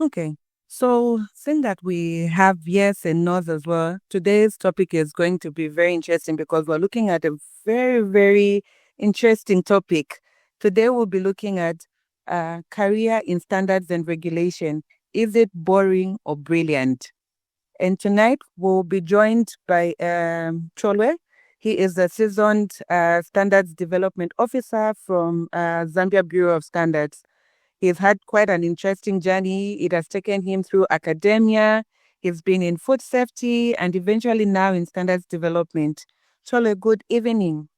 Okay. So, seeing that we have yes and no's as well, today's topic is going to be very interesting because we're looking at a very, very interesting topic. Today, we'll be looking at career in standards and regulation. Is it boring or brilliant? And tonight, we'll be joined by Choolwe. He is a seasoned standards development officer from Zambia Bureau of Standards. He's had quite an interesting journey. It has taken him through academia. He's been in food safety and eventually now in standards development. Chole, good evening.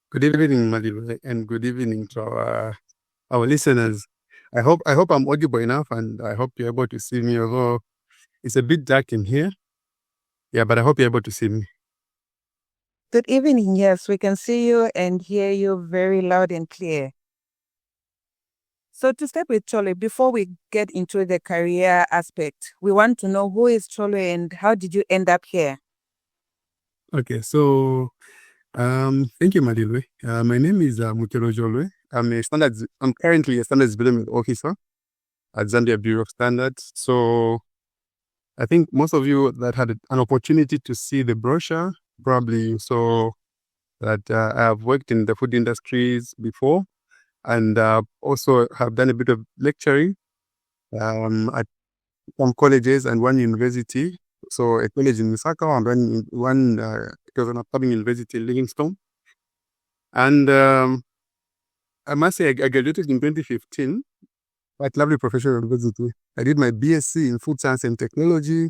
Good evening, Malilwe, and good evening to our listeners. I hope I'm audible enough, and I hope you're able to see me. Although it's a bit dark in here, yeah, but I hope you're able to see me. Good evening. Yes, we can see you and hear you very loud and clear. So to start with Chole, before we get into the career aspect, we want to know who is Chole and how did you end up here? Okay, so thank you, Malilwe. My name is Mutelo Choolwe. I'm currently a standards development officer at Zambia Bureau of Standards. So I think most of you that had an opportunity to see the brochure probably saw that I have worked in the food industries before, and also have done a bit of lecturing at some colleges and one university. So a college in Lusaka and one it was an upcoming university in Livingstone. And I must say I graduated in 2015 at lovely professional university. I did my BSc in food science and technology,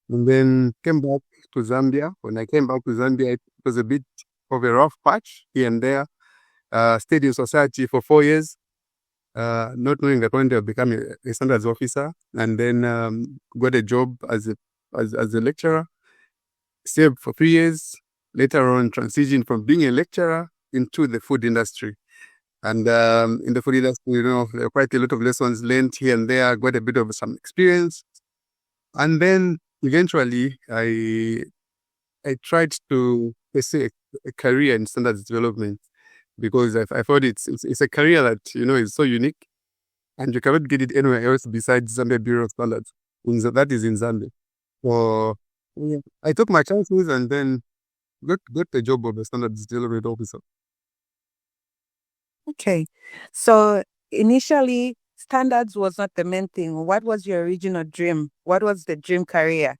and then came back to Zambia. When I came back to Zambia, it was a bit of a rough patch here and there. Stayed in society for 4 years, not knowing that one day I'll become a standards officer, and then got a job as a lecturer. Stayed for 3 years. Later on, transitioned from being a lecturer into the food industry. And in the food industry, there are quite a lot of lessons learned here and there. Got a bit of some experience, and then eventually I tried to pursue a career in standards development, because I thought it's a career that is so unique, and you cannot get it anywhere else besides Zambia Bureau of Standards. That is in Zambia. So yeah, I took my chances and then got the job of a standards development officer. Okay. So initially, standards was not the main thing. What was your original dream? What was the dream career?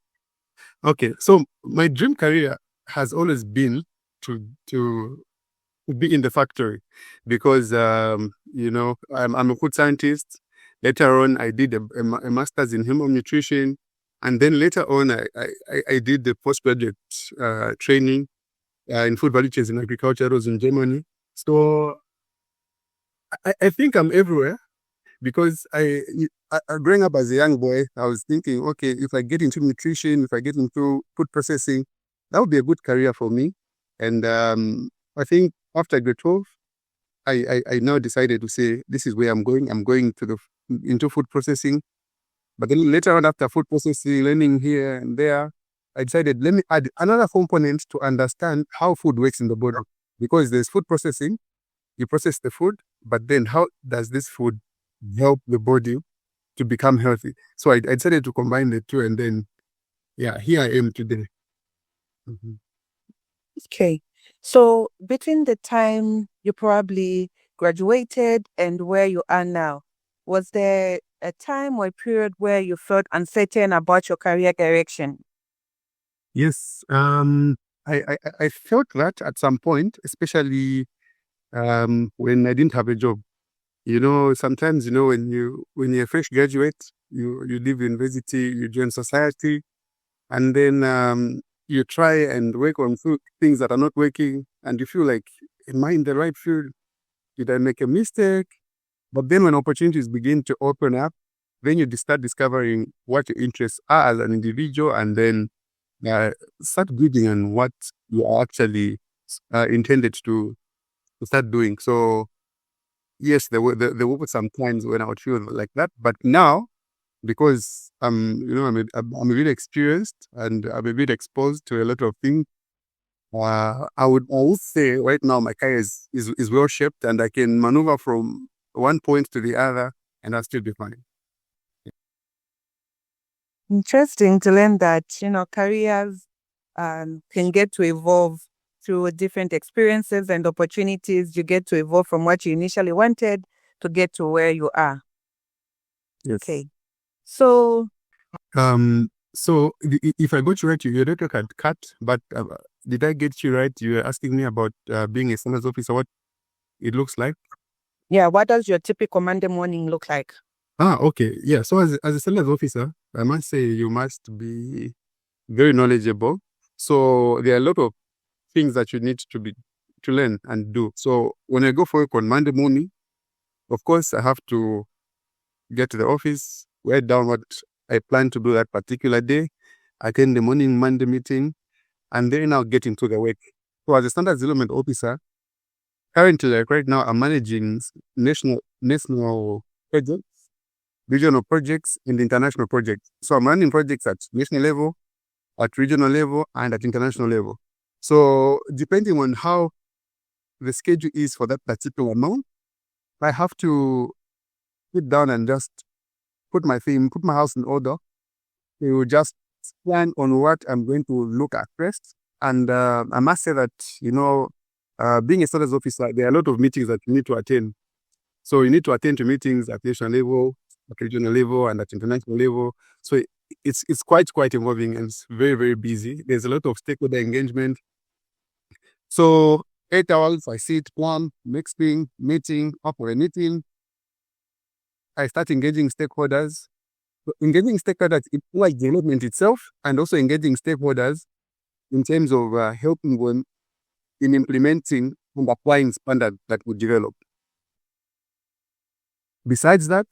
Okay, so my dream career has always been to be in the factory, because I'm a food scientist. Later on, I did a master's in human nutrition, and then later on, I did the postgraduate training in food value chains in agriculture. I was in Germany. So I think I'm everywhere, because growing up as a young boy, I was thinking, okay, if I get into nutrition, if I get into food processing, that would be a good career for me. And I think after grade 12, I now decided to say, this is where I'm going. I'm going into food processing. But then later on, after food processing, learning here and there, I decided, let me add another component to understand how food works in the body. Because there's food processing, you process the food, but then how does this food help the body to become healthy? So I decided to combine the two, and then, yeah, here I am today. Mm-hmm. Okay. So between the time you probably graduated and where you are now, was there a time or a period where you felt uncertain about your career direction? Yes, I felt that at some point, especially when I didn't have a job. Sometimes when you're a fresh graduate, you leave university, you join society, and then you try and work on things that are not working, and you feel like, am I in the right field? Did I make a mistake? But then when opportunities begin to open up, then you start discovering what your interests are as an individual, and then start building on what you are actually intended to start doing. So yes, there were some times when I would feel like that, but now, because I'm a bit experienced and I'm a bit exposed to a lot of things, I would say right now my career is well shaped, and I can maneuver from one point to the other, and I'll still be fine. Interesting to learn that, careers can get to evolve through different experiences and opportunities. You get to evolve from what you initially wanted to get to where you are. Yes. Okay. So, So if I got you right, you don't look at cut, but did I get you right? You were asking me about being a standards officer, what it looks like. yeah, what does your typical Monday morning look like? Okay. Yeah. So as a standards officer, I must say you must be very knowledgeable. So there are a lot of things that you need to learn and do. So when I go for work on Monday morning, of course, I have to get to the office, write down what I plan to do that particular day, attend the morning Monday meeting, and then I'll get into the work. So as a standards development officer, currently, like right now, I'm managing national projects, regional projects, and international projects. So I'm running projects at national level, at regional level, and at international level. So depending on how the schedule is for that particular month, I have to sit down and just put my house in order. To just plan on what I'm going to look at first. And I must say that, being a standards officer, there are a lot of meetings that you need to attend. So you need to attend to meetings at national level, at regional level, and at international level. So it's quite involving, and it's very, very busy. There's a lot of stakeholder engagement. So 8 hours, I sit, plan, next thing, meeting, after a meeting, I start engaging stakeholders. So engaging stakeholders in like development itself, and also engaging stakeholders in terms of helping them in implementing and applying standards that we develop. Besides that,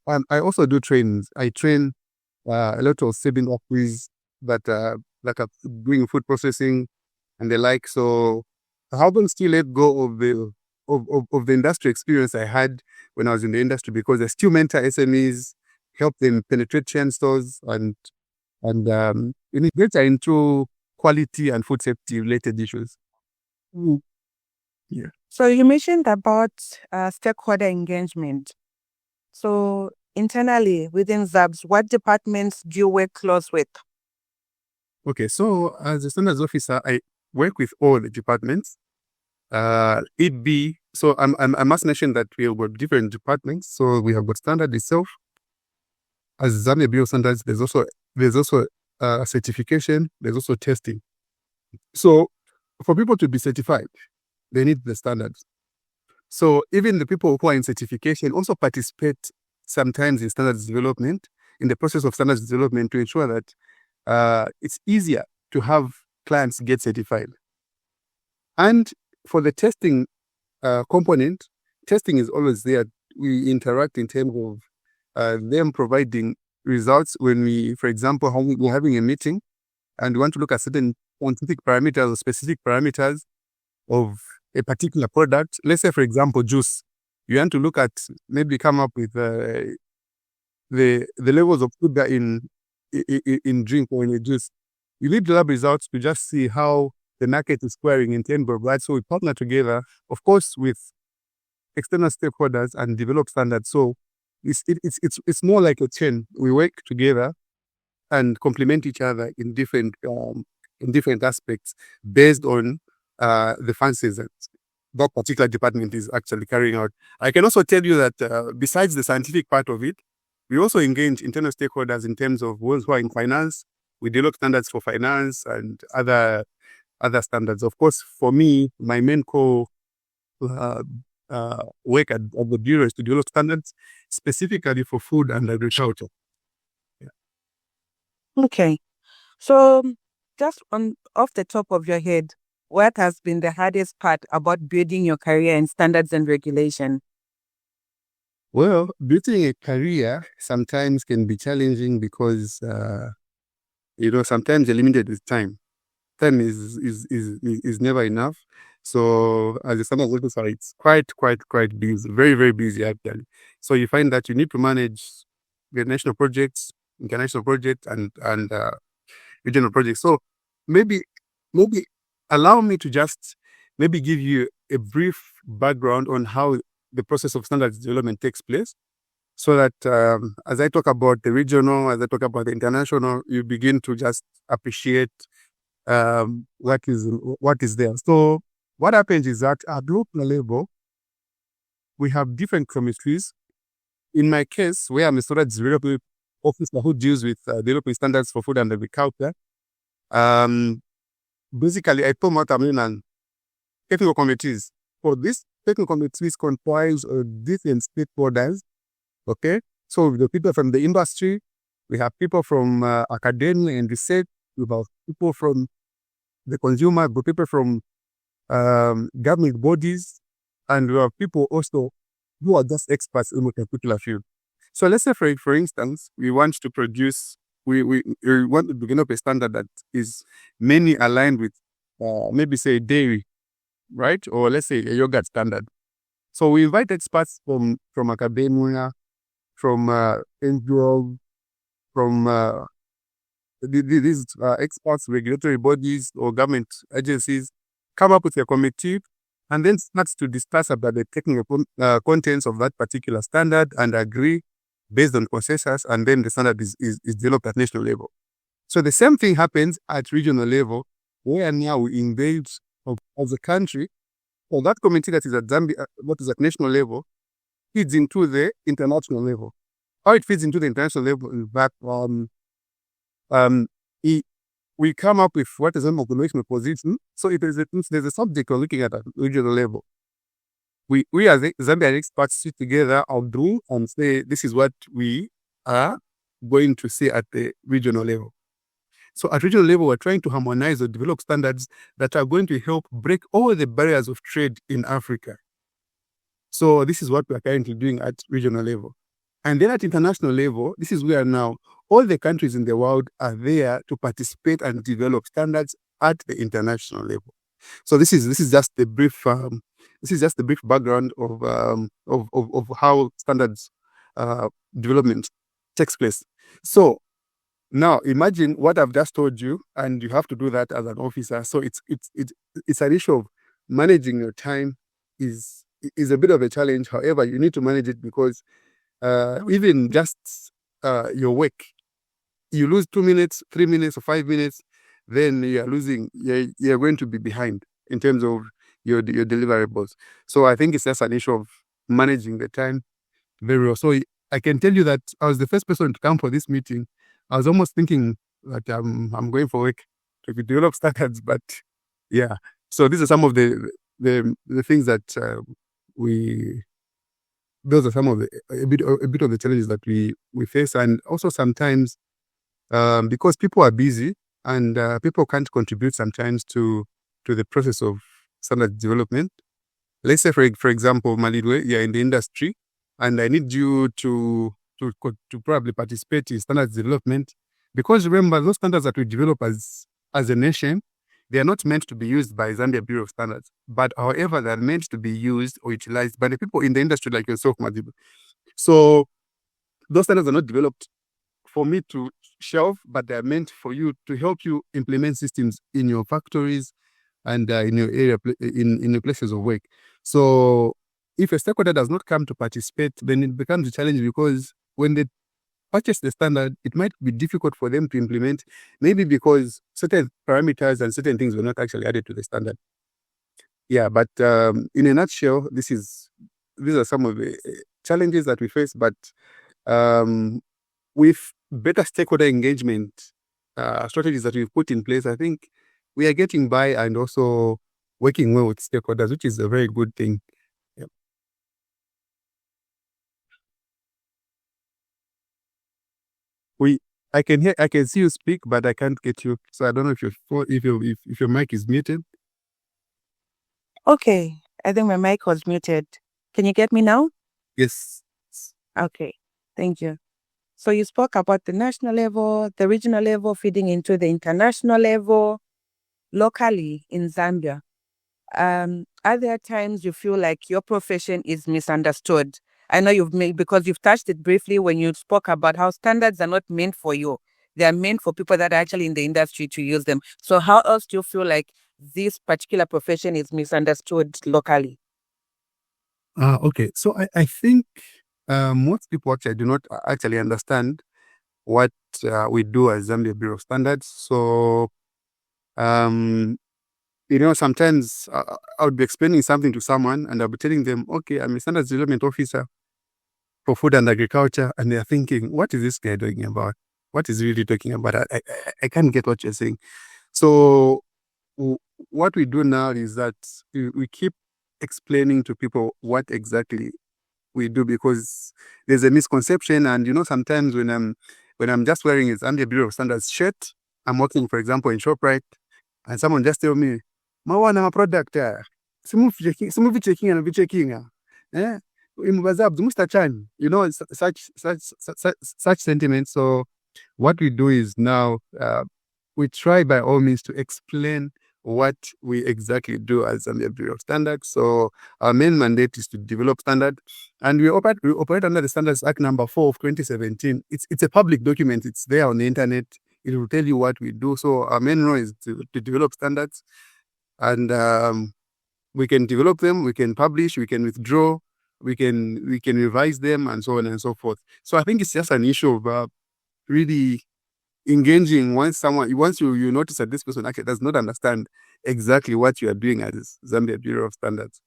I also do trainings. I train a lot of saving offices that are doing food processing and the like. So I haven't still let go of the industry experience I had when I was in the industry, because I still mentor SMEs, help them penetrate chain stores, and integrate into quality and food safety related issues. Yeah. So you mentioned about stakeholder engagement. So internally within ZABS, what departments do you work close with? Okay, so as a standards officer, I work with all the departments. I must mention that we have got different departments. So we have got standard itself. As Zambia Bureau of Standards, there's also certification. There's also testing. So for people to be certified, they need the standards. So even the people who are in certification also participate sometimes in standards development, in the process of standards development, to ensure that it's easier to have clients get certified. And for the testing component, testing is always there. We interact in terms of them providing results when we, for example, we're having a meeting and we want to look at certain quantitative parameters or specific parameters of a particular product. Let's say, for example, juice. You want to look at, maybe come up with the levels of sugar in drink or in a juice. You need the lab results to just see how the market is squaring in terms of that. So we partner together, of course, with external stakeholders and develop standards. So it's more like a chain. We work together and complement each other in different aspects based on the functions that particular department is actually carrying out. I can also tell you that besides the scientific part of it, we also engage internal stakeholders in terms of those who are in finance. We develop standards for finance and other standards. Of course, for me, my main core work at the Bureau is to develop standards specifically for food and agriculture. Yeah. Okay. So just off the top of your head, what has been the hardest part about building your career in standards and regulation? Well, building a career sometimes can be challenging because, sometimes you're limited with time. Time is never enough. So as a standard officer, it's quite busy, very, very busy actually. So you find that you need to manage the national projects, international projects, and regional projects. So maybe allow me to just maybe give you a brief background on how the process of standards development takes place. so that as I talk about the regional, as I talk about the international, you begin to just appreciate what is there. So what happens is that at local level, we have different chemistries. In my case, where I'm a standards development officer who deals with developing standards for food and agriculture, basically I promote and technical committees. For these technical committees comprise different stakeholders. Okay, so the people from the industry, we have people from academia and research, we have people from the consumer, but people from government bodies, and we have people also who are just experts in a particular field. So let's say, for instance, we want to produce, we want to begin up a standard that is mainly aligned with maybe say dairy, right? Or let's say a yogurt standard. So we invite experts from academia, from NGO, from these experts, regulatory bodies or government agencies, come up with a committee and then starts to discuss about the technical contents of that particular standard and agree based on consensus, and then the standard is developed at national level. So the same thing happens at regional level, where now we engage as a country, or that committee that is at Zambia, what is at national level, feeds into the international level. How it feeds into the international level is that we come up with what is an organizational position. So if there's a subject we're looking at regional level, we as Zambian experts sit together, agree, and say this is what we are going to say at the regional level. So at regional level, we're trying to harmonize or develop standards that are going to help break all the barriers of trade in Africa. So this is what we are currently doing at regional level. And then at international level, this is where now all the countries in the world are there to participate and develop standards at the international level. So this is just the brief background of how standards development takes place. So now imagine what I've just told you, and you have to do that as an officer. So it's an issue of managing your time is a bit of a challenge. However, you need to manage it because even just your work, you lose 2 minutes, 3 minutes, or 5 minutes, then you are losing. You're going to be behind in terms of your deliverables. So I think it's just an issue of managing the time very well. So I can tell you that I was the first person to come for this meeting. I was almost thinking that I'm going for work to develop standards, but yeah. So these are some of the things that those are some of a bit of the challenges that we face, and also sometimes because people are busy and people can't contribute sometimes to the process of standard development. Let's say, for example, Malilwe, you're in the industry, and I need you to probably participate in standards development, because remember, those standards that we develop as a nation, they are not meant to be used by Zambia Bureau of Standards, but however, they are meant to be used or utilized by the people in the industry like yourself, Madiba. So those standards are not developed for me to shelve, but they are meant for you to help you implement systems in your factories and in your area, in your places of work. So if a stakeholder does not come to participate, then it becomes a challenge, because when they purchase the standard, it might be difficult for them to implement, maybe because certain parameters and certain things were not actually added to the standard. Yeah, but in a nutshell, these are some of the challenges that we face, but with better stakeholder engagement strategies that we've put in place, I think we are getting by and also working well with stakeholders, which is a very good thing. Yeah. I can see you speak, but I can't get you. So I don't know if your mic is muted. Okay, I think my mic was muted. Can you get me now? Yes. Okay, thank you. So you spoke about the national level, the regional level feeding into the international level, locally in Zambia. Are there times you feel like your profession is misunderstood? I know because you've touched it briefly when you spoke about how standards are not meant for you. They are meant for people that are actually in the industry to use them. So how else do you feel like this particular profession is misunderstood locally? Okay. So I think most people actually do not actually understand what we do as Zambia Bureau of Standards. So, sometimes I would be explaining something to someone and I'll be telling them, okay, I'm a standards development officer for food and agriculture. And they're thinking, what is this guy talking about? What is he really talking about? I can't get what you're saying. So what we do now is that we keep explaining to people what exactly we do, because there's a misconception. And sometimes when I'm just wearing a Zambia Bureau of Standards shirt, I'm working, for example, in ShopRite, and someone just tell me, "Mawana ma product, simu checking and checking, eh? ZABS, Mr. Chan," such sentiments. So what we do is now we try by all means to explain what we exactly do as Zambia Bureau of Standards. So our main mandate is to develop standard, and we operate under the Standards Act number 4 of 2017. It's a public document. It's there on the internet. It will tell you what we do. So our main role is to develop standards, and we can develop them, we can publish, we can withdraw, we can revise them, and so on and so forth. So I think it's just an issue of really engaging. Once you notice that this person actually does not understand exactly what you are doing as Zambia Bureau of Standards.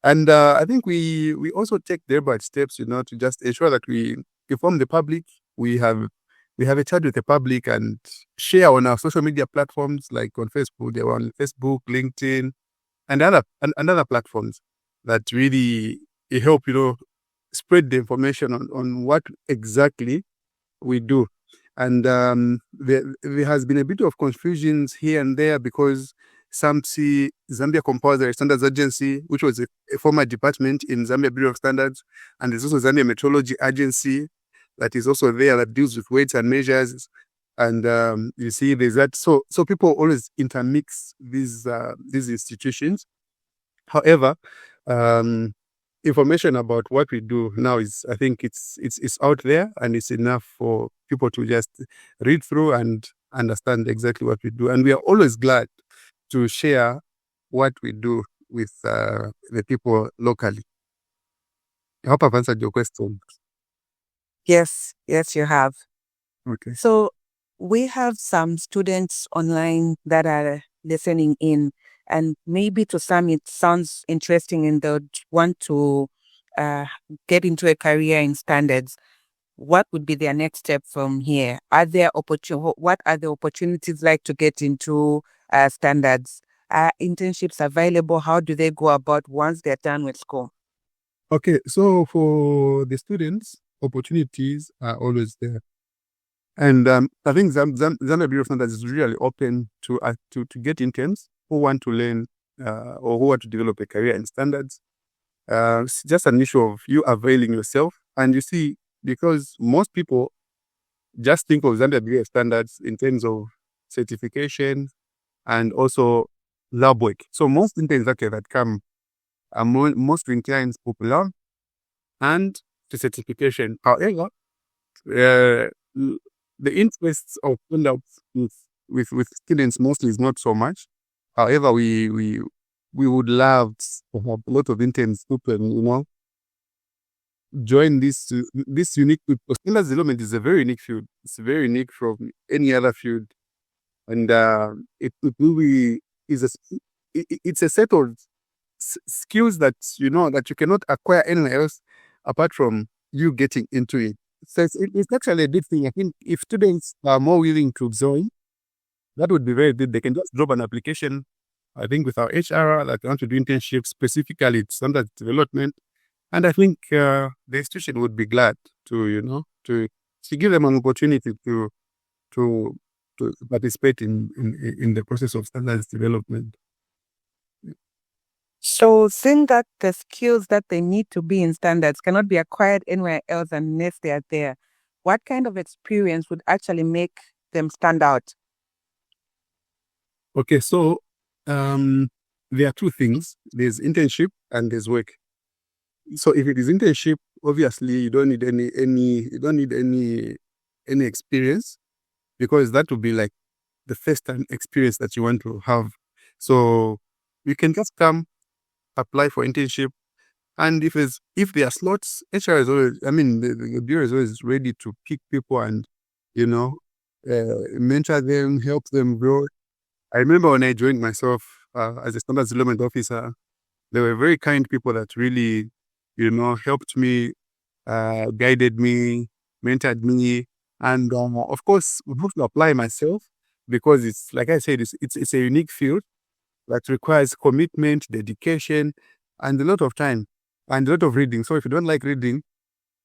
And I think we also take thereby steps, to just ensure that we inform the public. We have a chat with the public and share on our social media platforms, like on Facebook. They're on Facebook, LinkedIn, and other platforms that really help, spread the information on what exactly we do. And there has been a bit of confusions here and there, because some see Zambia Compulsory Standards Agency, which was a former department in Zambia Bureau of Standards, and there's also Zambia Metrology Agency that is also there, that deals with weights and measures. And you see there's that. So people always intermix these institutions. However, information about what we do now is, I think it's out there, and it's enough for people to just read through and understand exactly what we do. And we are always glad to share what we do with the people locally. I hope I've answered your question. Yes, you have. Okay. So we have some students online that are listening in, and maybe to some it sounds interesting and they want to get into a career in standards. What would be their next step from here? What are the opportunities like to get into standards? Are internships available? How do they go about once they're done with school? Okay, so for the students, opportunities are always there. And I think Zambia Bureau of Standards is really open to get interns who want to learn or who want to develop a career in standards. It's just an issue of you availing yourself. And you see, because most people just think of Zambia Bureau of Standards in terms of certification and also lab work. So most interns that come are mostly inclined to lab and to certification. However, the interests of standards with students mostly is not so much. However, we would love to have a lot of interns open, join this unique field. Standards development is a very unique field. It's very unique from any other field, and it really is it's a set of skills that that you cannot acquire anywhere else apart from you getting into it. So it's actually a good thing. I think if students are more willing to join, that would be very good. They can just drop an application, I think, with our HR that want to do internship specifically standards development. And I think the institution would be glad to give them an opportunity to participate in the process of standards development. So, seeing that the skills that they need to be in standards cannot be acquired anywhere else unless they are there, what kind of experience would actually make them stand out? Okay, so there are two things. There's internship and there's work. So if it is internship, obviously you don't need any experience, because that would be like the first time experience that you want to have. So you can just come, apply for internship, And if there are slots, HR is always, the bureau is always ready to pick people and, mentor them, help them grow. I remember when I joined myself as a standards development officer, there were very kind people that really, helped me, guided me, mentored me. And of course, we have to apply myself because it's, like I said, it's a unique field that requires commitment, dedication, and a lot of time and a lot of reading. So if you don't like reading,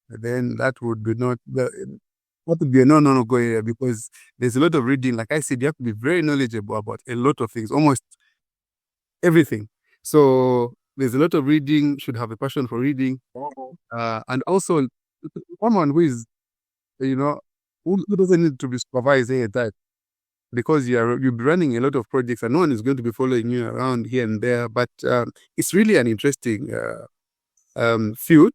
then that would be not what would be a no-go area, because there's a lot of reading. Like I said, you have to be very knowledgeable about a lot of things, almost everything. So there's a lot of reading, should have a passion for reading. And also someone who is, who doesn't need to be supervised here at that, because you'll be running a lot of projects and no one is going to be following you around here and there. But it's really an interesting field.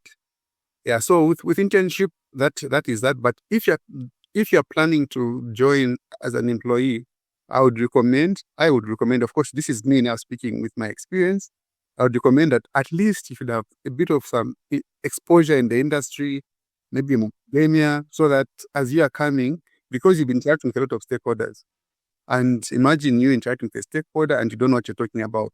Yeah. So with internship, that is that. But if you're planning to join as an employee, I would recommend, of course, this is me now speaking with my experience. I would recommend that at least you should have a bit of some exposure in the industry, maybe in academia, so that as you are coming, because you've been interacting with a lot of stakeholders, and imagine you interacting with a stakeholder and you don't know what you're talking about.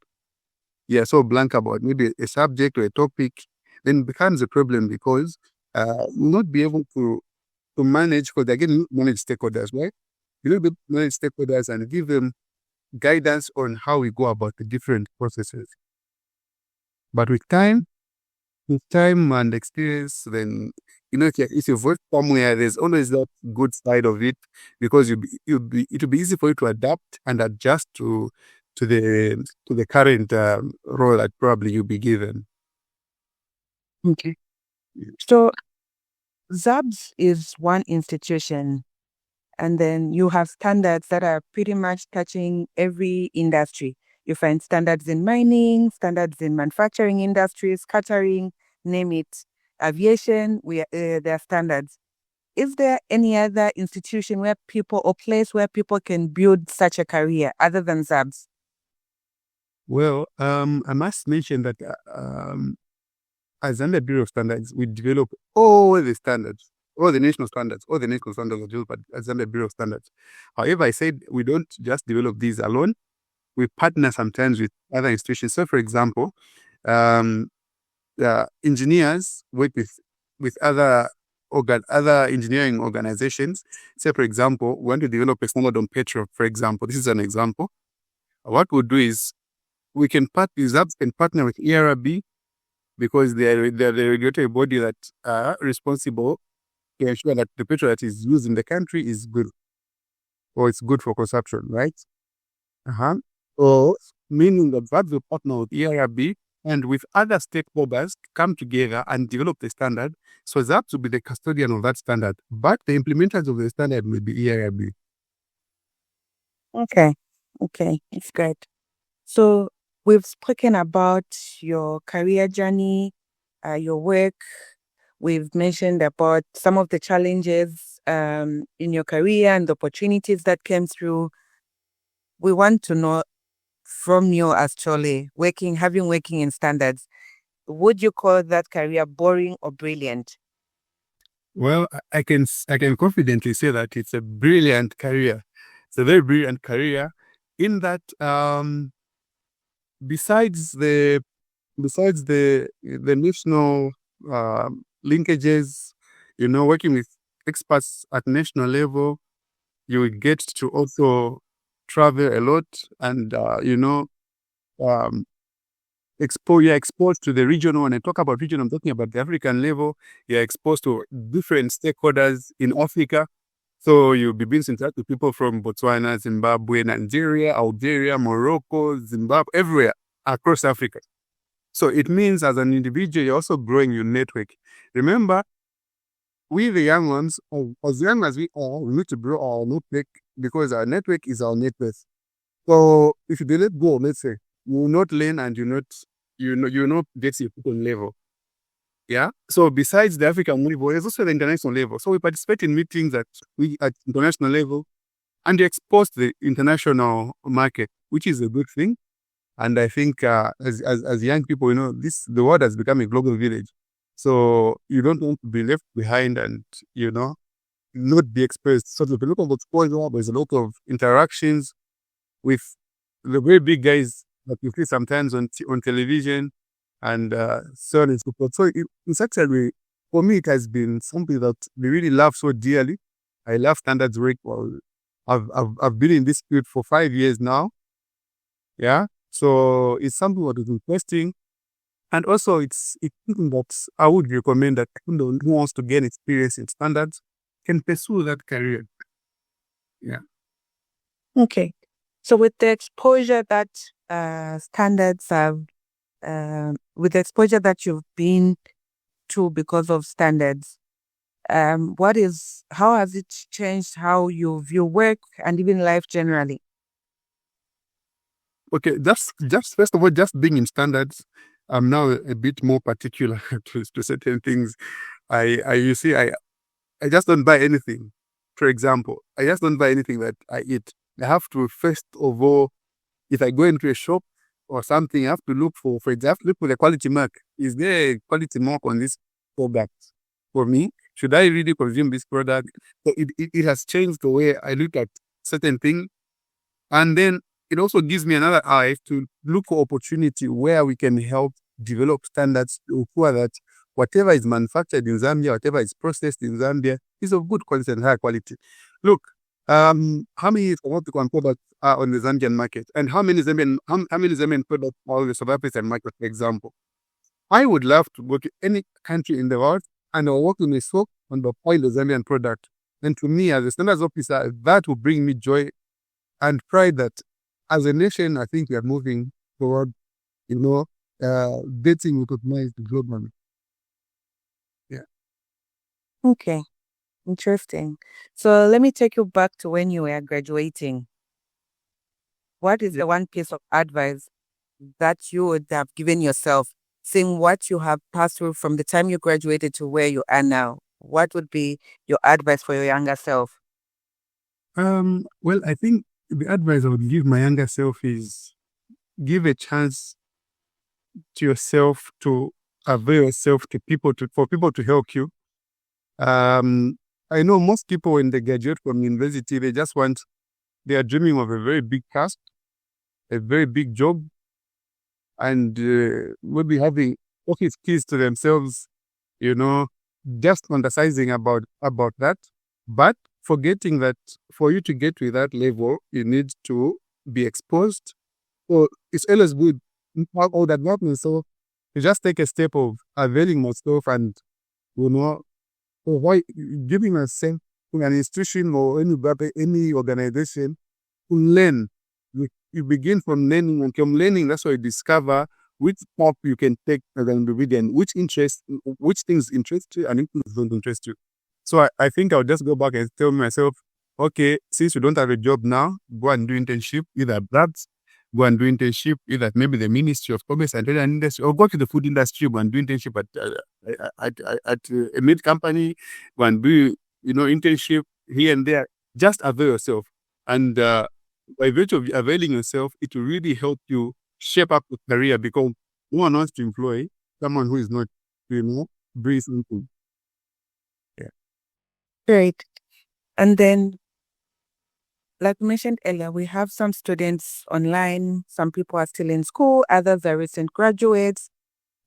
You're so blank about maybe a subject or a topic, then it becomes a problem, because you'll not be able to manage, because they're getting manage stakeholders, right? You will be manage stakeholders and give them guidance on how we go about the different processes. But with time and experience, then if you work somewhere, there's always that good side of it, because it will be easy for you to adapt and adjust to the current role that probably you'll be given. Okay. So ZABS is one institution, and then you have standards that are pretty much touching every industry. You find standards in mining, standards in manufacturing industries, catering, name it, aviation, there are standards. Is there any other institution where people, or place where people can build such a career other than ZABS? Well, I must mention that as Zambia Bureau of Standards, we develop all the standards, all the national standards are developed at Zambia Bureau of Standards. However, I said we don't just develop these alone. We partner sometimes with other institutions. So, for example, engineers work with other engineering organizations. Say, for example, we want to develop a standard on petrol, for example. This is an example. What we'll do is we can partner with ERB, because they're the regulatory body that are responsible to ensure that the petrol that is used in the country is good, or it's good for consumption, right? So, meaning that will partner with ERB and with other stakeholders come together and develop the standard. So that will be the custodian of that standard, but the implementers of the standard will be ERB. Okay, it's great. So we've spoken about your career journey, your work. We've mentioned about some of the challenges in your career and the opportunities that came through. We want to know from you as Choolwe, having working in standards, would you call that career boring or brilliant? Well, I can confidently say that it's a brilliant career. It's a very brilliant career, in that besides the national linkages, working with experts at national level, you will get to also travel a lot, and you're exposed to the regional. When I talk about region, I'm talking about the African level. You're exposed to different stakeholders in Africa. So you'll be being interact with people from Botswana, Zimbabwe, Nigeria, Algeria, Morocco, Zimbabwe, everywhere across Africa. So it means as an individual, you're also growing your network. Remember, we the young ones, as young as we are, we need to grow our network, because our network is our net worth. So if you let go, let's say, you will not learn, and you not get your people level. Yeah. So besides the African level, there's also the international level. So we participate in meetings at international level, and you're exposed to the international market, which is a good thing. And I think as young people, the world has become a global village. So you don't want to be left behind and, not be exposed. So there's a lot of exposure, there's a lot of interactions with the very big guys that you see sometimes on television and so on and so forth. So it's actually, for me, it has been something that we really love so dearly. I love standards work. Well, I've been in this field for 5 years now. Yeah. So it's something that is interesting. And also it's something that I would recommend that anyone who wants to gain experience in standards can pursue that career. Yeah. Okay. So with the exposure that standards have, with the exposure that you've been to because of standards, how has it changed how you view work and even life generally? Okay, just first of all, just being in standards, I'm now a bit more particular to certain things. You see, I just don't buy anything. For example, I just don't buy anything that I eat. I have to first of all, if I go into a shop or something, I have to look for example, look for the quality mark. Is there a quality mark on this product for me? Should I really consume this product? So it has changed the way I look at certain things. And then it also gives me another eye to look for opportunity where we can help develop standards to ensure that whatever is manufactured in Zambia, whatever is processed in Zambia, is of good quality and high quality. Look, how many African products are on the Zambian market, and how many Zambian products are on the South African market, for example? I would love to go to any country in the world and I'll work in a soak on the oil of Zambian product. And to me, as a standards officer, that will bring me joy and pride that as a nation, I think we are moving toward, getting recognized globally. Yeah. Okay. Interesting. So let me take you back to when you were graduating. What is the one piece of advice that you would have given yourself, seeing what you have passed through from the time you graduated to where you are now? What would be your advice for your younger self? Well, I think the advice I would give my younger self is give a chance to yourself to avail yourself to for people to help you. I know most people when they graduate from university, they are dreaming of a very big task, a very big job, and maybe having office keys to themselves, just fantasizing about that, but forgetting that for you to get to that level, you need to be exposed. So it's always good all that happening. So you just take a step of availing myself and giving myself to an institution or any organization to learn. You begin from learning, and from learning, that's why you discover which path you can take as an individual, which things interest you and which things don't interest you. So I think I'll just go back and tell myself, okay, since you don't have a job now, go and do internship, either ZABS, go and do internship, either maybe the Ministry of Commerce and Trade and Industry, or go to the food industry, go and do internship at a meat company, go and do, internship here and there. Just avail yourself. And by virtue of availing yourself, it will really help you shape up your career, because no one wants to employ someone who is not, breathe into. Yeah. Great. And then, like we mentioned earlier, we have some students online. Some people are still in school. Others are recent graduates.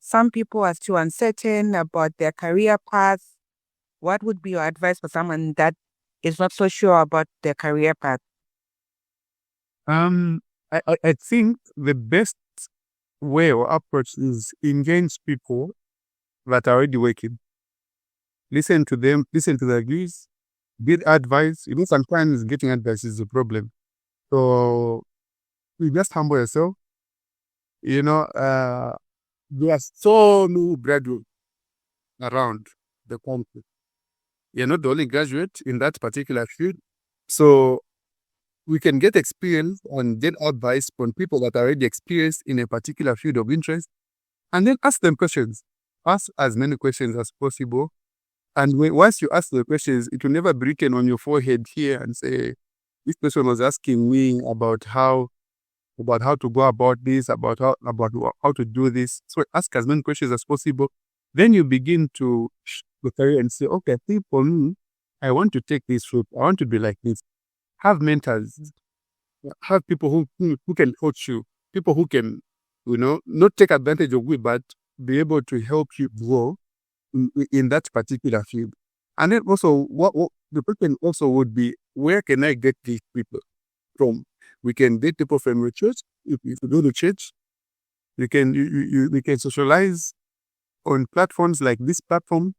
Some people are still uncertain about their career path. What would be your advice for someone that is not so sure about their career path? I think the best way or approach is engage people that are already working. Listen to them, listen to their views, get advice. Sometimes getting advice is a problem. So you just humble yourself. There are so many graduates around the country. You're not the only graduate in that particular field. So we can get experience and get advice from people that are already experienced in a particular field of interest, and then ask them questions. Ask as many questions as possible. And once you ask the questions, it will never be written on your forehead here and say, this person was asking me about how about how to go about this, about how to do this. So ask as many questions as possible. Then you begin to career and say, okay, I think for me, I want to take this route. I want to be like this. Have mentors, have people who can coach you, people who can, not take advantage of you, but be able to help you grow in that particular field. And then also, what the question also would be, where can I get these people from? We can get people from your church. If you go to church, we can socialize on platforms like this platform,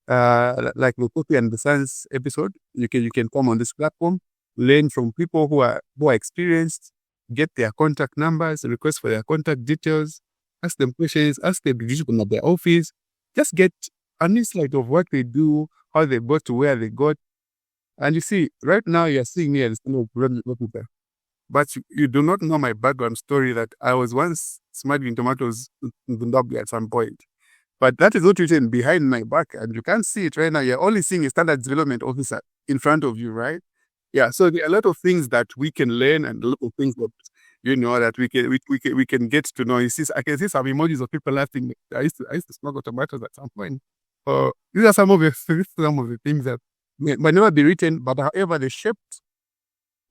like the Copy and the Science episode. You can come on this platform, learn from people who are experienced, get their contact numbers, request for their contact details, ask them questions, ask them the vision of their office, just get an insight of what they do, how they got to where they got. And you see, right now you're seeing me as but you do not know my background story, that I was once smuggling tomatoes in Zimbabwe at some point. But that is not written behind my back, and you can't see it right now. You're only seeing a standards development officer in front of you, right? Yeah, so there are a lot of things that we can learn, and a lot of things that that we can get to know. You see, I can see some emojis of people laughing. I used to smuggle tomatoes at some point. These are some of the things that might never be written, but however they shaped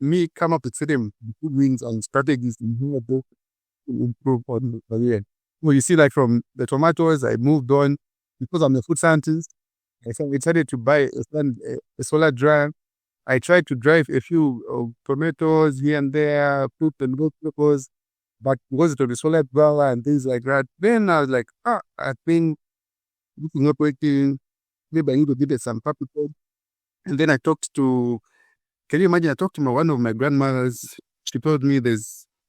me come up with certain wings and strategies in here to improve on the career. Well, you see, like from the tomatoes, I moved on because I'm a food scientist. I decided to buy a solar dryer. I tried to drive a few tomatoes here and there, fruit and vegetables, but because it was the solar dryer and things like that, then I was like, I think this is not working. Maybe I need to give it some capital. And then I talked to, can you imagine? I talked to one of my grandmothers. She told me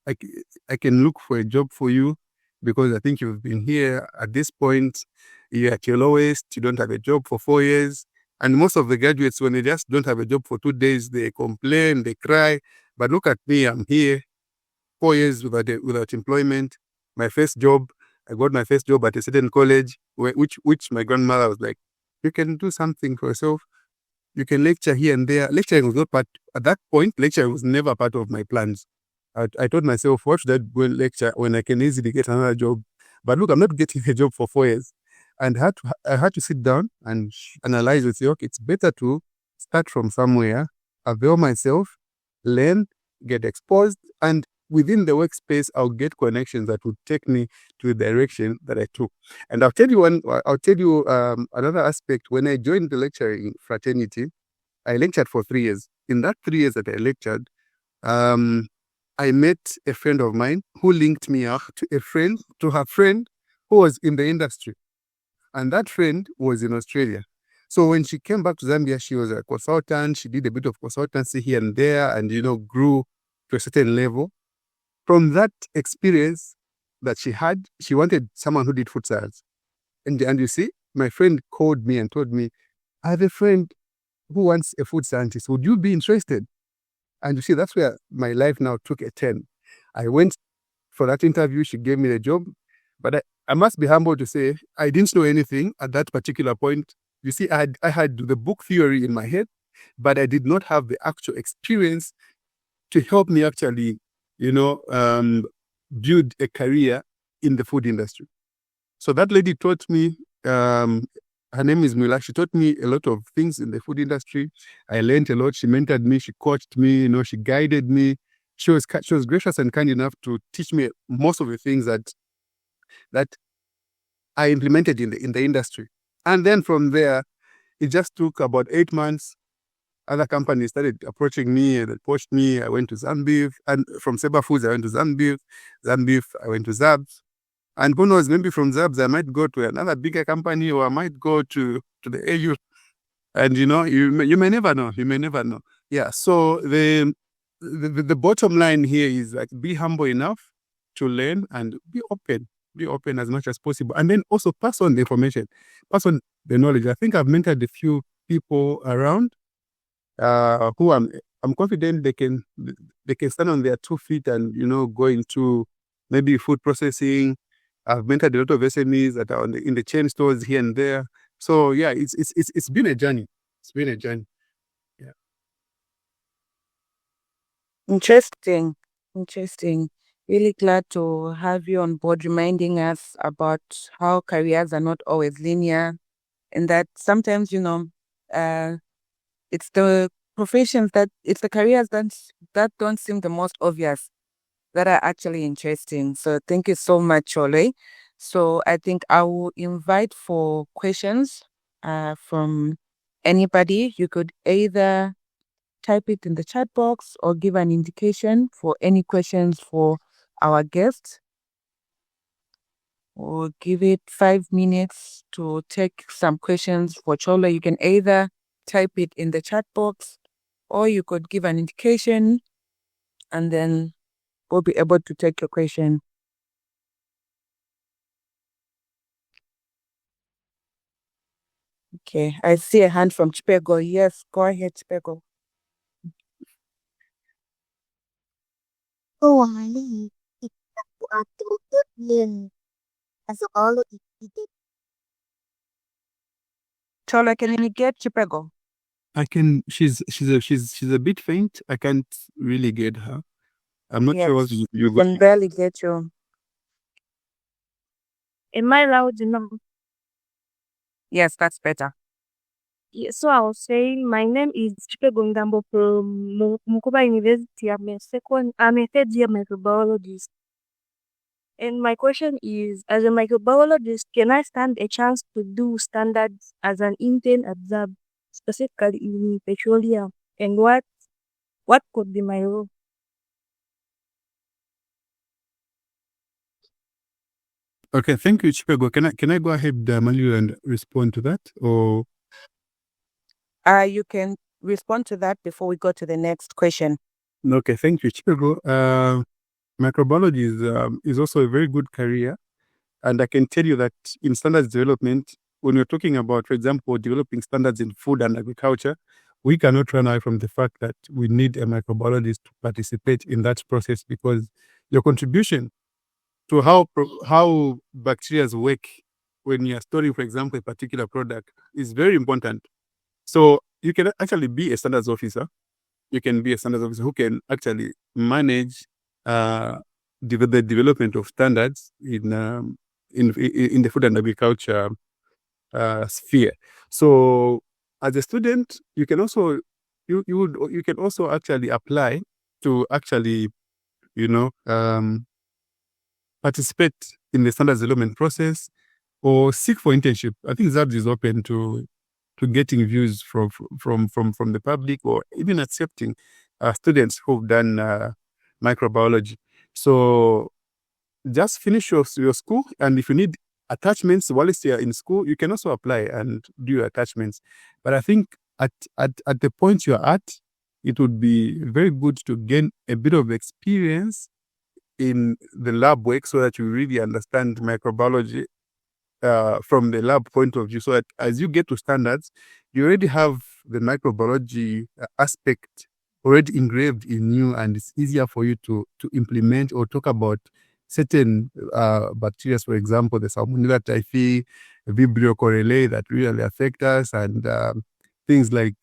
I can look for a job for you because I think you've been here at this point. You're at your lowest. You don't have a job for 4 years. And most of the graduates, when they just don't have a job for 2 days, they complain, they cry. But look at me, I'm here 4 years without employment. My first job, I got my first job at a certain college, which my grandmother was like, you can do something for yourself. You can lecture here and there. Lecturing was not part, at that point, lecturing was never part of my plans. I told myself, what should I go and lecture when I can easily get another job? But look, I'm not getting a job for 4 years. And I had to sit down and analyze and say, okay, it's better to start from somewhere, avail myself, learn, get exposed, and within the workspace, I'll get connections that would take me to the direction that I took. And I'll tell you another aspect. When I joined the lecturing fraternity, I lectured for 3 years. In that 3 years that I lectured, I met a friend of mine who linked me up to her friend who was in the industry. And that friend was in Australia. So when she came back to Zambia, she was a consultant. She did a bit of consultancy here and there and, grew to a certain level. From that experience that she had, she wanted someone who did food science. And you see, my friend called me and told me, I have a friend who wants a food scientist. Would you be interested? And you see, that's where my life now took a turn. I went for that interview. She gave me the job. But I must be humble to say, I didn't know anything at that particular point. You see, I had the book theory in my head, but I did not have the actual experience to help me actually, build a career in the food industry. So that lady taught me, her name is Mila. She taught me a lot of things in the food industry. I learned a lot. She mentored me. She coached me. She guided me. She was gracious and kind enough to teach me most of the things that I implemented in the industry. And then from there, it just took about 8 months. Other companies started approaching me and approached me. I went to Zambia, and from Seba Foods, I went to Zambia. I went to ZABS. And who knows, maybe from ZABS, I might go to another bigger company, or I might go to the AU. And, you may never know. You may never know. Yeah, so the bottom line here is like, be humble enough to learn and be open. Be open as much as possible. And then also pass on the information, pass on the knowledge. I think I've mentored a few people around who I'm confident they can stand on their 2 feet and, go into maybe food processing. I've mentored a lot of SMEs that are in the chain stores here and there. So yeah, it's been a journey. It's been a journey. Yeah. Interesting. Really glad to have you on board, reminding us about how careers are not always linear, and that sometimes, it's the professions it's the careers that don't seem the most obvious that are actually interesting. So thank you so much, Choolwe. So I think I will invite for questions from anybody. You could either type it in the chat box or give an indication for any questions for our guests. We'll give it 5 minutes to take some questions for Choolwe. You can either type it in the chat box or you could give an indication and then we'll be able to take your question. Okay, I see a hand from Chipego. Yes, go ahead, Chipego. Wali, ikaw ato yun. Asukalo ikiti. Choolwe, can you get Chipego? I can. She's a bit faint. I can't really get her. I'm not sure what Yes, you can got. barely get you. Am I loud enough? Yes, that's better. Yeah, so I was saying my name is Chipe Gondambo from Mukuba University. I'm a third year microbiologist. And my question is, as a microbiologist, can I stand a chance to do standards as an intern at ZABS, specifically in petroleum? And what could be my role? Okay, thank you, Chipego. Can I go ahead, Malilwe, and respond to that? Or You can respond to that before we go to the next question. okay, thank you, Chipego. Microbiology is also a very good career, and I can tell you that in standards development, when we're talking about, for example, developing standards in food and agriculture, we cannot run away from the fact that we need a microbiologist to participate in that process, because your contribution to how bacteria work when you're storing, for example, a particular product is very important. So you can actually be a standards officer. You can be a standards officer who can actually manage the development of standards in the food and agriculture sphere. So as a student, you can also you can also actually apply to actually participate in the standards development process or seek for internship. I think ZABS is open to getting views from the public, or even accepting students who've done microbiology. So just finish your school, and if you need attachments whilst you're in school, you can also apply and do your attachments. But I think at the point you're at, it would be very good to gain a bit of experience in the lab work so that you really understand microbiology from the lab point of view, so that as you get to standards, you already have the microbiology aspect already engraved in you, and it's easier for you to implement or talk about certain bacteria, for example, the Salmonella typhi, Vibrio coriae that really affect us, and things like,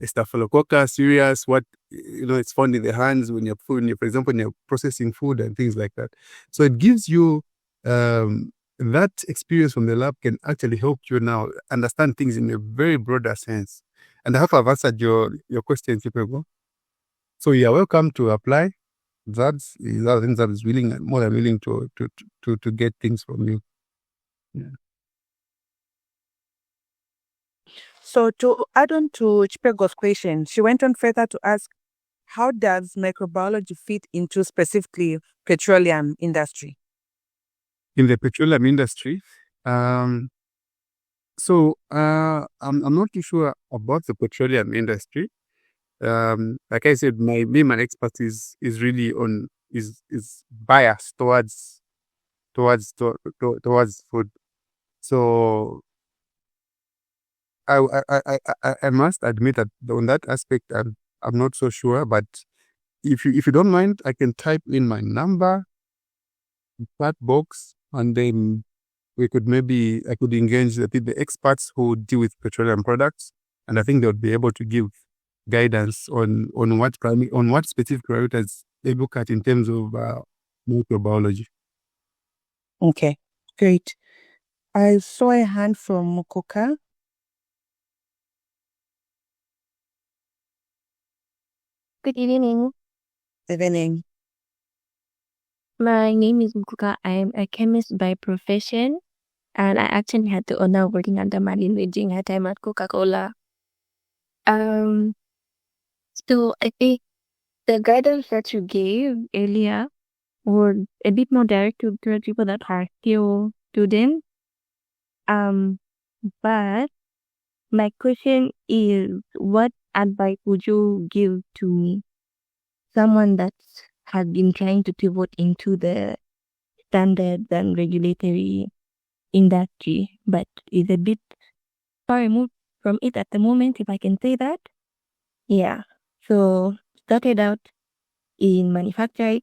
Staphylococcus aureus, what it's found in the hands when you're for example, when you're processing food and things like that. So it gives you that experience from the lab can actually help you now understand things in a very broader sense. And I hope I've answered your question, Chipego. So you're welcome to apply. That's other things that is more than willing to get things from you. Yeah. So to add on to Chipego's question, she went on further to ask, how does microbiology fit into specifically petroleum industry? In the petroleum industry, so I'm not too sure about the petroleum industry. Like I said, my expertise is really on is biased towards food. So I must admit that on that aspect, I'm not so sure. But if you don't mind, I can type in my number, chat box, and then I could engage the experts who deal with petroleum products, and I think they would be able to give guidance on what specific priorities they look at in terms of microbiology. Okay, great. I saw a hand from Mukuka. Good evening. Evening. My name is Mukuka. I am a chemist by profession, and I actually had the honor of working under Malilwe during her time at Coca-Cola. So I think the guidance that you gave earlier were a bit more direct to people that are still students. But my question is, what advice would you give to someone that has been trying to pivot into the standards and regulatory industry, but is a bit far removed from it at the moment, if I can say that? Yeah. So started out in manufacturing,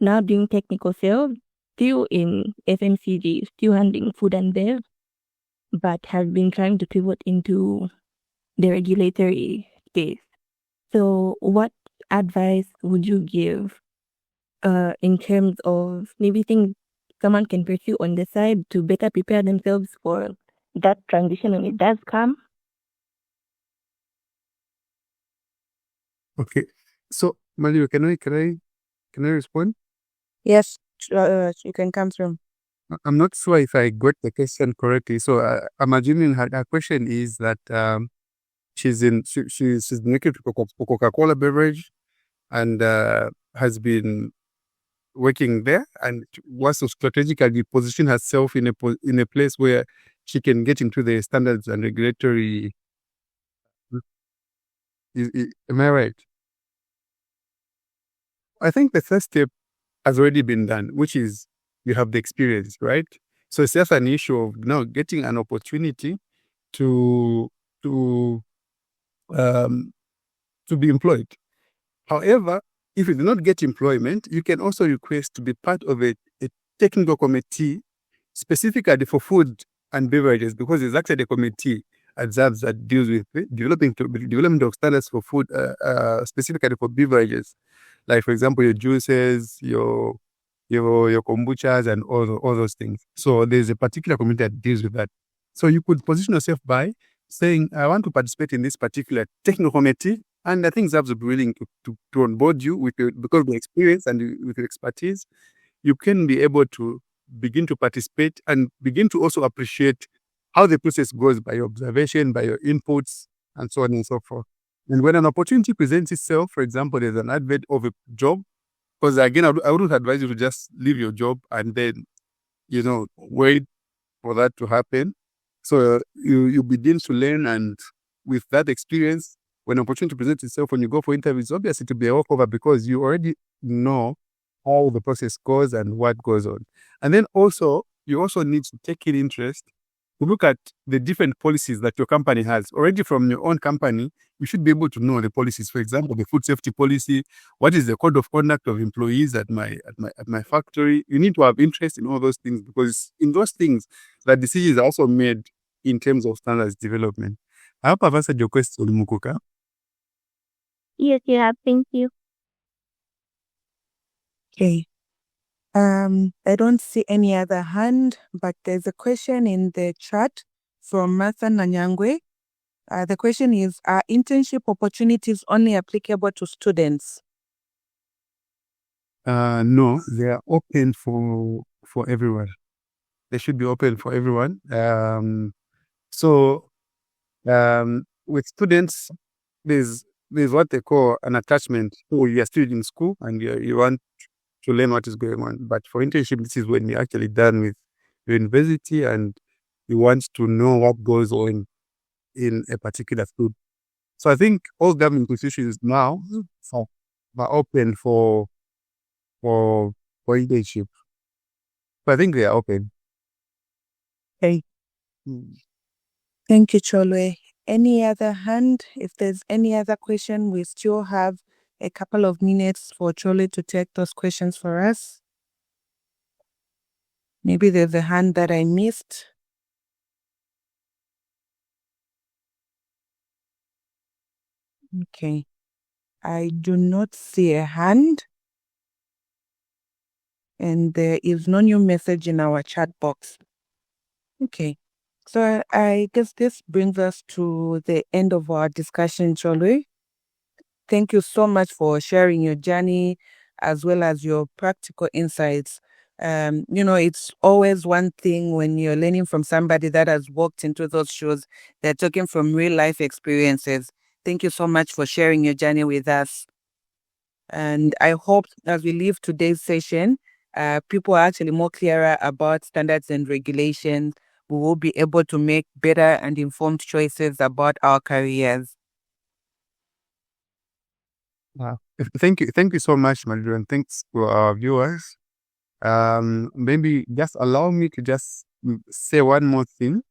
now doing technical sales, still in FMCG, still handling food and bev, but has been trying to pivot into the regulatory space. So what advice would you give in terms of maybe things someone can pursue on the side to better prepare themselves for that transition when it does come? Okay. So, Malilwe, can I respond? Yes, you can come through. I'm not sure if I got the question correctly. So, I'm assuming her question is that she's making Coca-Cola beverage and has been working there and wants to strategically position herself in a place where she can get into the standards and regulatory. Am I right? I think the first step has already been done, which is you have the experience, right? So it's just an issue of now getting an opportunity to be employed. However, if you do not get employment, you can also request to be part of a technical committee specifically for food and beverages, because there's actually a committee at ZABS that deals with development of standards for food, specifically for beverages, like for example your juices, your kombuchas, and all those things. So there's a particular committee that deals with that. So you could position yourself by saying, I want to participate in this particular technical committee, and I think ZABS will be willing to onboard you because of the experience and with your expertise. You can be able to begin to participate and begin to also appreciate how the process goes by your observation, by your inputs, and so on and so forth. And when an opportunity presents itself, for example, there's an advert of a job, because again, I wouldn't advise you to just leave your job and then, wait for that to happen. So you begin to learn, and with that experience, when opportunity presents itself, when you go for interviews, obviously to be a walkover because you already know how the process goes and what goes on. And then also, you also need to take in interest to look at the different policies that your company has. Already from your own company, you should be able to know the policies. For example, the food safety policy, what is the code of conduct of employees at my factory. You need to have interest in all those things, because in those things, the decisions are also made in terms of standards development. I hope I've answered your question, Mukuka. Yes, you have. Thank you. Okay. I don't see any other hand, but there's a question in the chat from Martha Nanyangwe. The question is, are internship opportunities only applicable to students? No, they are open for everyone. They should be open for everyone. With students, there's what they call an attachment. So you are still in school and you want to learn what is going on. But for internship, this is when you're actually done with university and you want to know what goes on in a particular field. So I think all government institutions now are open for internship. So I think they are open. Okay. Thank you, Choolwe. Any other hand? If there's any other question, we still have a couple of minutes for Choolwe to take those questions for us. Maybe there's a hand that I missed. Okay. I do not see a hand. And there is no new message in our chat box. Okay. So I guess this brings us to the end of our discussion, Choolwe. Thank you so much for sharing your journey as well as your practical insights. It's always one thing when you're learning from somebody that has walked into those shoes. They're talking from real life experiences. Thank you so much for sharing your journey with us. And I hope as we leave today's session, people are actually more clearer about standards and regulations. We will be able to make better and informed choices about our careers. Wow. Thank you so much, Malilwe, and thanks to our viewers. Maybe just allow me to just say one more thing.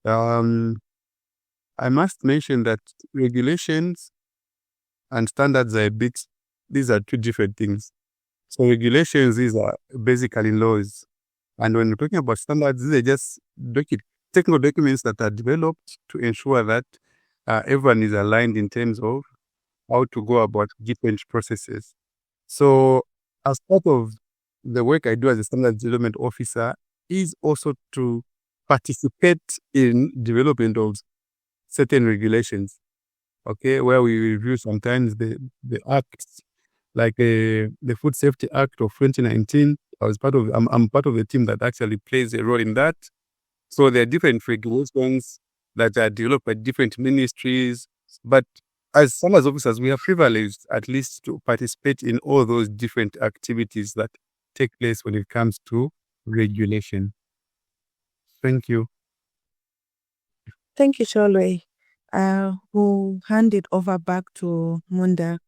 I must mention that regulations and standards these are two different things. So regulations, these are basically laws. And when we're talking about standards, these are just technical documents that are developed to ensure that everyone is aligned in terms of how to go about different processes. So as part of the work I do as a standards development officer is also to participate in development of certain regulations, okay, where we review sometimes the acts, like the Food Safety Act of 2019. I'm part of the team that actually plays a role in that. So there are different regulations that are developed by different ministries, but as standards officers, we are privileged at least to participate in all those different activities that take place when it comes to regulation. Thank you. Thank you, Choolwe. We'll hand it over back to Munda.